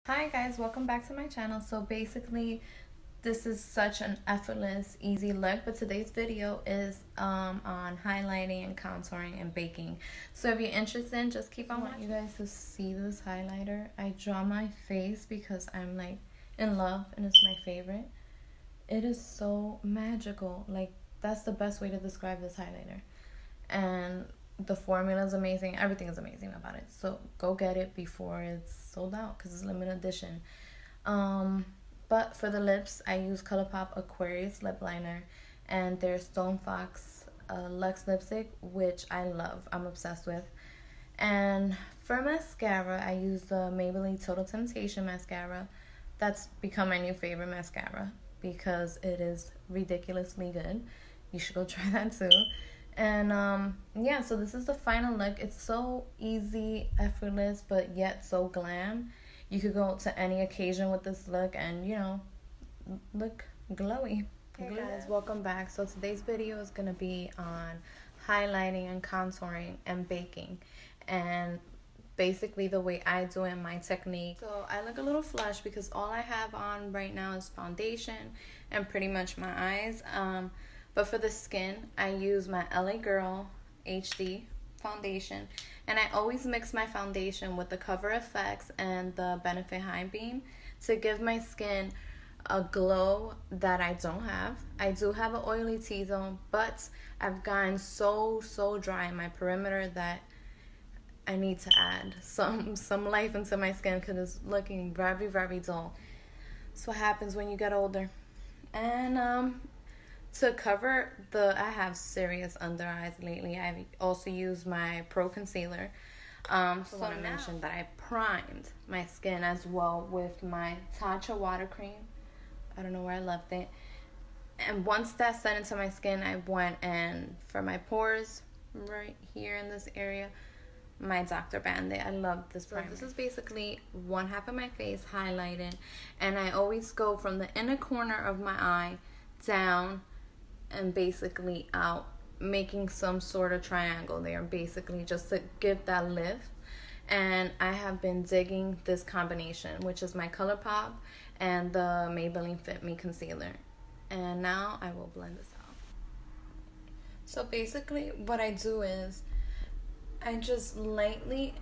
Hi guys, welcome back to my channel. So basically this is such an effortless, easy look, but today's video is on highlighting and contouring and baking. So if you're interested, just keep on watching. I want you guys to see this highlighter. I draw my face because I'm like in love and it's my favorite. It is so magical. Like, that's the best way to describe this highlighter. And the formula is amazing. Everything is amazing about it. So go get it before it's sold out because it's limited edition. But for the lips, I use ColourPop Aquarius lip liner and their Stone Fox Luxe lipstick, which I love. I'm obsessed with. And for mascara, I use the Maybelline Total Temptation mascara. That's become my new favorite mascara because it is ridiculously good. You should go try that too. And yeah, so this is the final look. It's so easy, effortless, but yet so glam. You could go to any occasion with this look and, you know, look glowy. Hey guys, welcome back. So today's video is going to be on highlighting and contouring and baking. And basically the way I do it, my technique. So I look a little flushed because all I have on right now is foundation and pretty much my eyes. But for the skin, I use my LA Girl HD foundation. And I always mix my foundation with the Cover FX and the Benefit High Beam to give my skin a glow that I don't have. I do have an oily T-zone, but I've gotten so dry in my perimeter that I need to add some life into my skin because it's looking very dull. That's what happens when you get older. And to cover I have serious under eyes lately. I also use my Pro Concealer. So I want to mention that I primed my skin as well with my Tatcha water cream. I don't know where I left it. And once that set into my skin, I went and for my pores right here in this area, my Dr. Band-Aid. I love this primer. So this is basically one half of my face highlighted, and I always go from the inner corner of my eye down and basically out, making some sort of triangle there, basically just to give that lift. And I have been digging this combination, which is my ColourPop and the Maybelline Fit Me concealer. And now I will blend this out. So basically what I do is I just lightly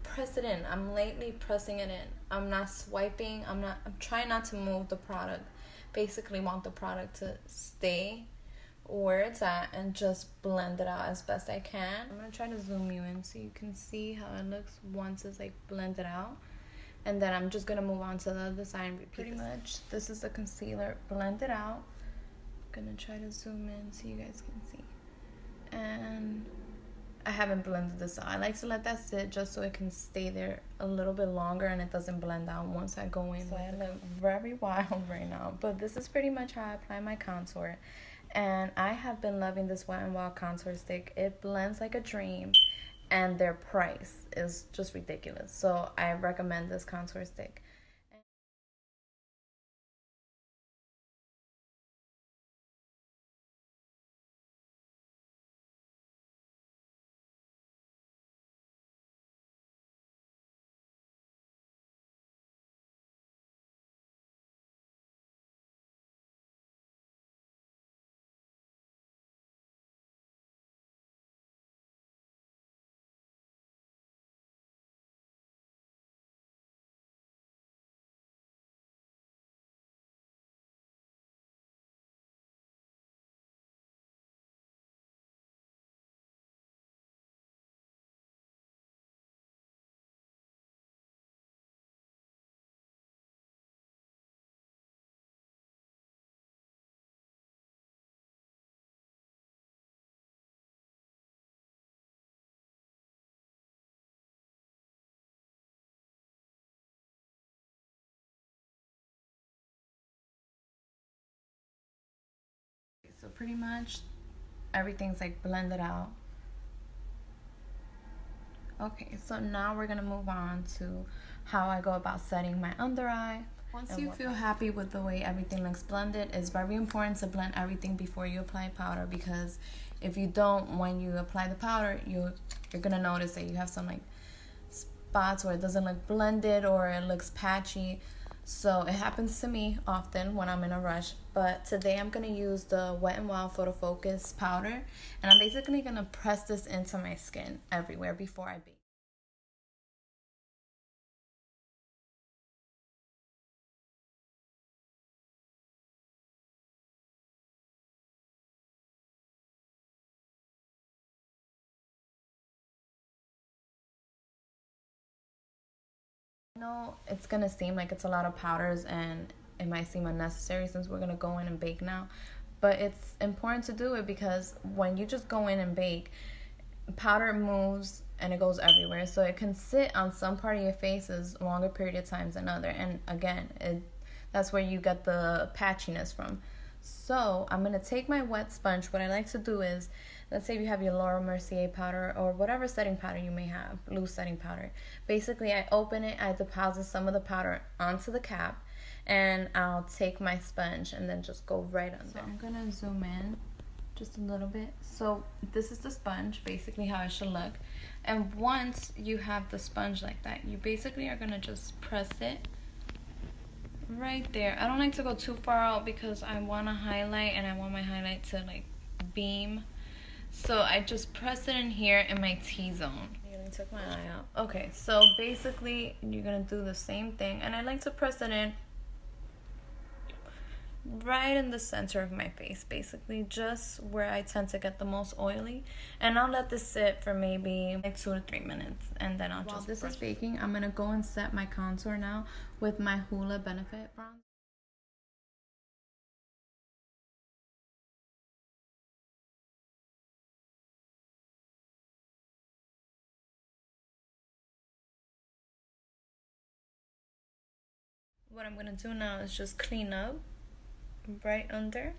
press it in. I'm lightly pressing it in. I'm not swiping. I'm trying not to move the product. Basically want the product to stay where it's at and just blend it out as best I can. I'm going to try to zoom you in so you can see how it looks once it's like blended out. And then I'm just going to move on to the other side and repeat. Pretty much this is the concealer blended out. I'm going to try to zoom in so you guys can see. And I haven't blended this out. I like to let that sit just so it can stay there a little bit longer and it doesn't blend out once I go in. So I look very wild right now. But this is pretty much how I apply my contour. And I have been loving this Wet n Wild contour stick. It blends like a dream. And their price is just ridiculous. So I recommend this contour stick. So pretty much everything's like blended out. Okay, so now we're gonna move on to how I go about setting my under eye. Once you feel happy with the way everything looks blended, it's very important to blend everything before you apply powder, because if you don't, when you apply the powder, you're gonna notice that you have some like spots or it doesn't look blended or it looks patchy. So it happens to me often when I'm in a rush. But today I'm going to use the Wet n Wild Photo Focus powder. And I'm basically going to press this into my skin everywhere before I bake. I know it's going to seem like it's a lot of powders and it might seem unnecessary since we're going to go in and bake now. But it's important to do it because when you just go in and bake, powder moves and it goes everywhere. So it can sit on some part of your faces a longer period of times than other. And again, that's where you get the patchiness from. So I'm going to take my wet sponge. What I like to do is, let's say you have your Laura Mercier powder or whatever setting powder you may have, loose setting powder. Basically, I open it, I deposit some of the powder onto the cap, and I'll take my sponge and then just go right under. So I'm going to zoom in just a little bit. So this is the sponge, basically how it should look. And once you have the sponge like that, you basically are going to just press it right there. I don't like to go too far out because I want to highlight and I want my highlight to like beam. So I just press it in here in my T-zone. I nearly took my eye out. Okay, so basically you're going to do the same thing. And I like to press it in right in the center of my face, basically just where I tend to get the most oily. And I'll let this sit for maybe like 2 to 3 minutes, and then I'll just this is baking. I'm gonna go and set my contour now with my Hoola Benefit bronzer. What I'm gonna do now is just clean up right under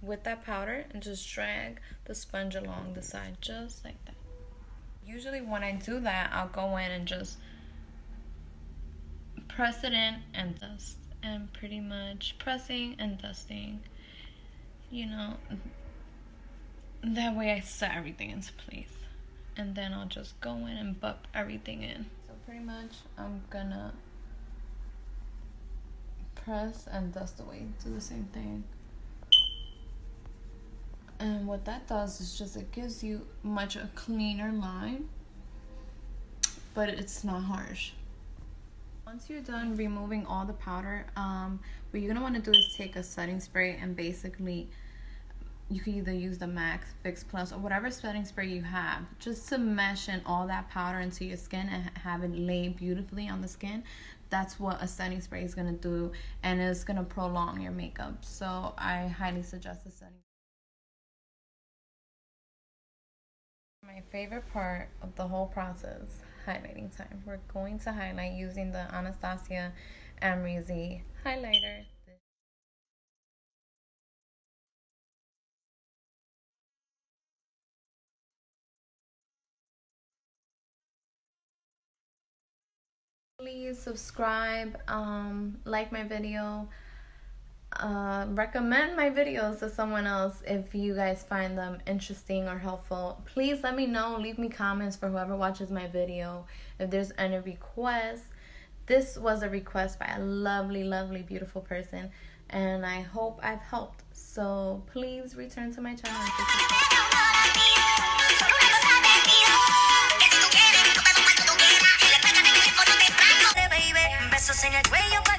with that powder and just drag the sponge along the side just like that. Usually when I do that, I'll go in and just press it in and dust, and pretty much pressing and dusting, you know, that way I set everything into place. And then I'll just go in and buff everything in. So pretty much I'm gonna press and dust away, do the same thing. And what that does is just it gives you much a cleaner line, but it's not harsh. Once you're done removing all the powder, what you're gonna want to do is take a setting spray and basically you can either use the MAC Fix Plus or whatever setting spray you have, just to mesh in all that powder into your skin and have it lay beautifully on the skin. That's what a setting spray is gonna do, and it's gonna prolong your makeup. So I highly suggest the setting. My favorite part of the whole process, highlighting time. We're going to highlight using the Anastasia Amrezy highlighter. Please subscribe, like my video, recommend my videos to someone else if you guys find them interesting or helpful. Please let me know, leave me comments for whoever watches my video if there's any requests. This was a request by a lovely, lovely, beautiful person, and I hope I've helped. So please return to my channel. En el cuello pa'